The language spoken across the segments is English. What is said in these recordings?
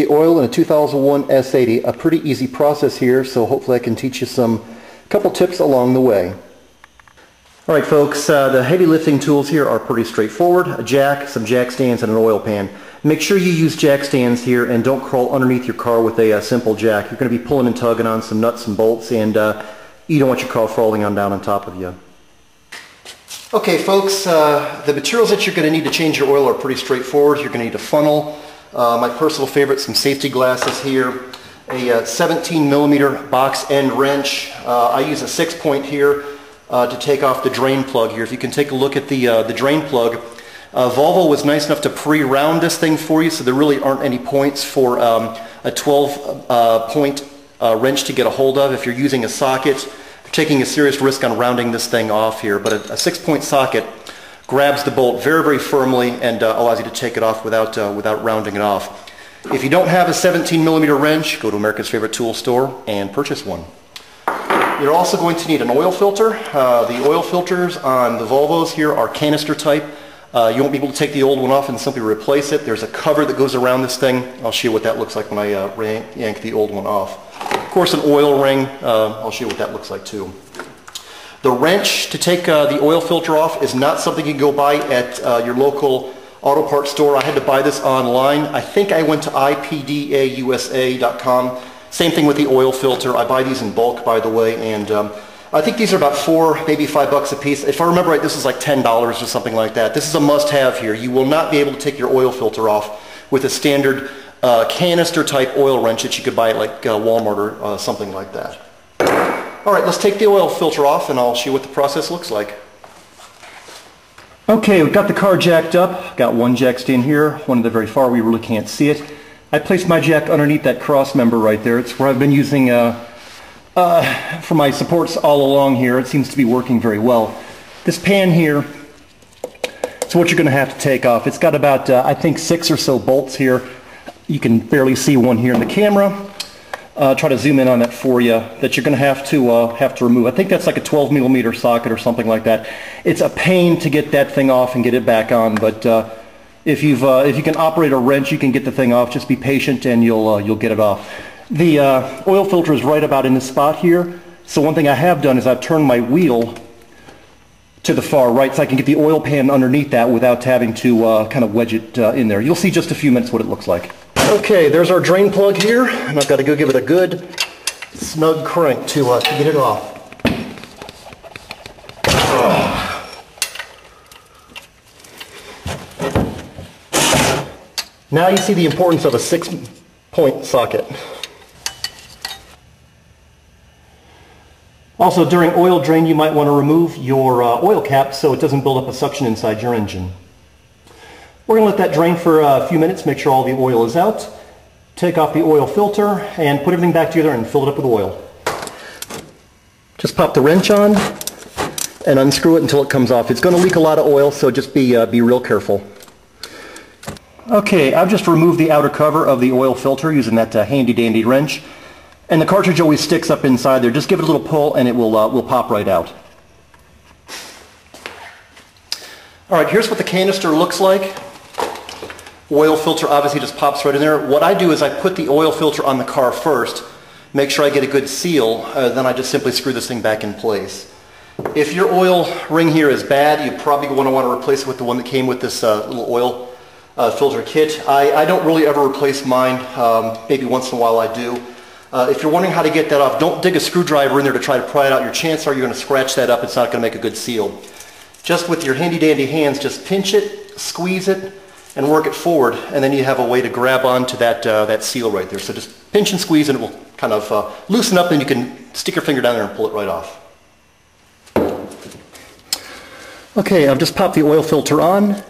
The oil in a 2001 S80, a pretty easy process here, so hopefully I can teach you a couple tips along the way. Alright folks, the heavy lifting tools here are pretty straightforward. A jack, some jack stands, and an oil pan. Make sure you use jack stands here and don't crawl underneath your car with a simple jack. You're going to be pulling and tugging on some nuts and bolts, and you don't want your car falling down on top of you. Okay folks, the materials that you're going to need to change your oil are pretty straightforward. You're going to need a funnel. My personal favorite, some safety glasses here, a 17 millimeter box end wrench. I use a 6-point here to take off the drain plug here. If you can take a look at the drain plug, Volvo was nice enough to pre-round this thing for you, so there really aren't any points for a 12-point wrench to get a hold of. If you're using a socket, you're taking a serious risk on rounding this thing off here, but a 6-point socket grabs the bolt very, very firmly and allows you to take it off without rounding it off. If you don't have a 17 millimeter wrench, go to America's favorite tool store and purchase one. You're also going to need an oil filter. The oil filters on the Volvos here are canister type. You won't be able to take the old one off and simply replace it. There's a cover that goes around this thing. I'll show you what that looks like when I yank the old one off. Of course, an oil ring. I'll show you what that looks like too. The wrench to take the oil filter off is not something you can go buy at your local auto parts store. I had to buy this online. I think I went to ipdausa.com. Same thing with the oil filter. I buy these in bulk, by the way, and I think these are about $4, maybe $5 a piece. If I remember right, this is like $10 or something like that. This is a must-have here. You will not be able to take your oil filter off with a standard canister type oil wrench that you could buy at like Walmart or something like that. Alright, let's take the oil filter off and I'll show you what the process looks like. Okay, we've got the car jacked up. Got one jack stand here, one at the very far, we really can't see it. I placed my jack underneath that cross member right there. It's where I've been using for my supports all along here. It seems to be working very well. This pan here, it's what you're going to have to take off. It's got about, I think, 6 or so bolts here. You can barely see one here in the camera. Try to zoom in on that for you, that you're going to have to remove. I think that's like a 12 millimeter socket or something like that. It's a pain to get that thing off and get it back on, but if you can operate a wrench, you can get the thing off. Just be patient and you'll get it off. The oil filter is right about in this spot here. So one thing I have done is I've turned my wheel to the far right so I can get the oil pan underneath that without having to kind of wedge it in there. You'll see just a few minutes what it looks like. Okay, there's our drain plug here, and I've got to go give it a good snug crank to get it off. Now you see the importance of a 6-point socket. Also, during oil drain, you might want to remove your oil cap so it doesn't build up a suction inside your engine. We're going to let that drain for a few minutes, make sure all the oil is out. Take off the oil filter and put everything back together and fill it up with oil. Just pop the wrench on and unscrew it until it comes off. It's going to leak a lot of oil, so just be real careful. Okay, I've just removed the outer cover of the oil filter using that handy dandy wrench. And the cartridge always sticks up inside there. Just give it a little pull and it will pop right out. Alright, here's what the canister looks like. Oil filter obviously just pops right in there. What I do is I put the oil filter on the car first, make sure I get a good seal, then I just simply screw this thing back in place. If your oil ring here is bad, you probably want to replace it with the one that came with this little oil filter kit. I don't really ever replace mine, maybe once in a while I do. If you're wondering how to get that off, don't dig a screwdriver in there to try to pry it out. Your chance are you're going to scratch that up. It's not going to make a good seal. Just with your handy dandy hands, just pinch it, squeeze it, and work it forward, and then you have a way to grab onto that seal right there. So just pinch and squeeze and it will kind of loosen up, and you can stick your finger down there and pull it right off. Okay, I've just popped the oil filter on.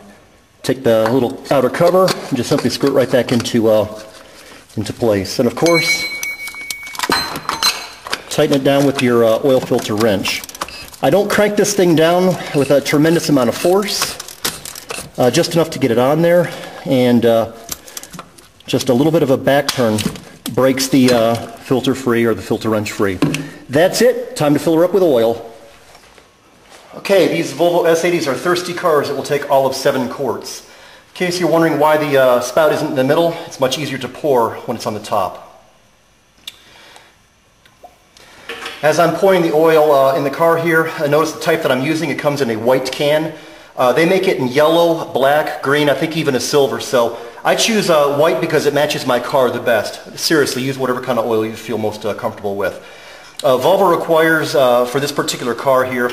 Take the little outer cover and just simply screw it right back into place. And of course, tighten it down with your oil filter wrench. I don't crank this thing down with a tremendous amount of force. Just enough to get it on there, and just a little bit of a back turn breaks the filter free, or the filter wrench free. That's it. Time to fill her up with oil. Okay, these Volvo S80s are thirsty cars. It will take all of 7 quarts. case you're wondering why the spout isn't in the middle, it's much easier to pour when it's on the top. As I'm pouring the oil in the car here, notice the type that I'm using. It comes in a white can. They make it in yellow, black, green, I think even a silver. So I choose white because it matches my car the best. Seriously, use whatever kind of oil you feel most comfortable with. Volvo requires, for this particular car here,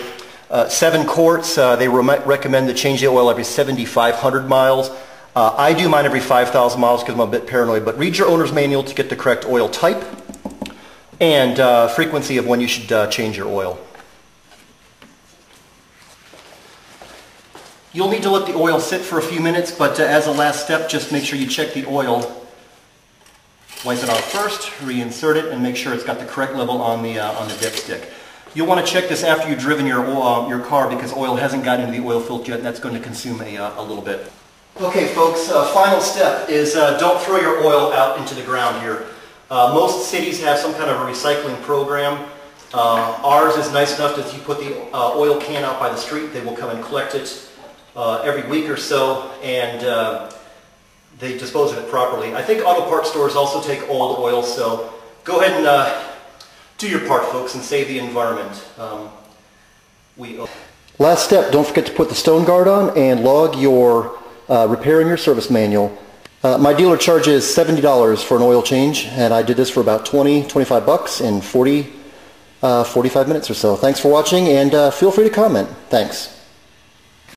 7 quarts. They recommend to change the oil every 7,500 miles. I do mine every 5,000 miles because I'm a bit paranoid, but read your owner's manual to get the correct oil type and frequency of when you should change your oil. You'll need to let the oil sit for a few minutes, but as a last step, just make sure you check the oil. Wipe it off first, reinsert it, and make sure it's got the correct level on the dipstick. You'll want to check this after you've driven your car because oil hasn't gotten into the oil filter yet, and that's going to consume a little bit. Okay, folks, final step is don't throw your oil out into the ground here. Most cities have some kind of a recycling program. Ours is nice enough that if you put the oil can out by the street, they will come and collect it every week or so, and they dispose of it properly. I think auto parts stores also take old oil, so go ahead and do your part, folks, and save the environment. Last step, don't forget to put the stone guard on and log your repair in your service manual. My dealer charges $70 for an oil change, and I did this for about 25 bucks in 45 minutes or so. Thanks for watching, and feel free to comment. Thanks.